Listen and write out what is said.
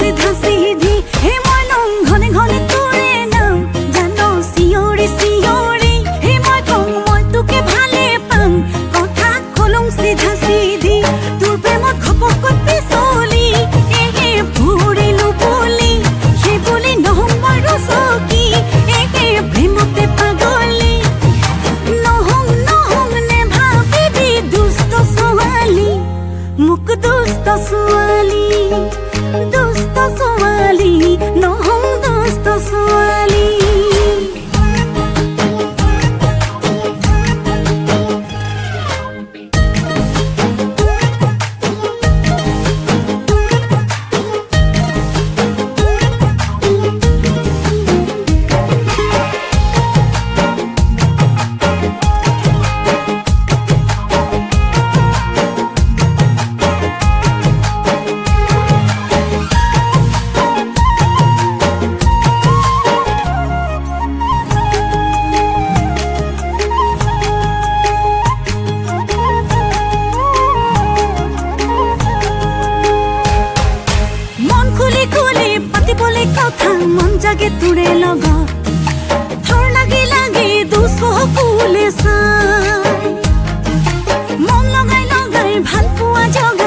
सीधा सीधी हे मनम घने घने तोरे नाम जानो सियोरी सियोरी हे मकम মই তোকে ভালে পাম কথা কলম सीधा सीधी তোর প্রেমত খপকত পিছলি এহে ভুৰিলো বলি হে বলি নহম বাৰু সকি এহে প্ৰেমতে পাগলি নহম নহম নে ভাবিবি দুষ্ট ছোৱালী মুক দুষ্ট ছোৱালী নহম দুষ্ট ছোৱালী কথা মন জাগে তোৰে লগত থৰ লাগি লাগি দুচ কুলে চাই মন লগাই লগাই ভাল পোৱা জগ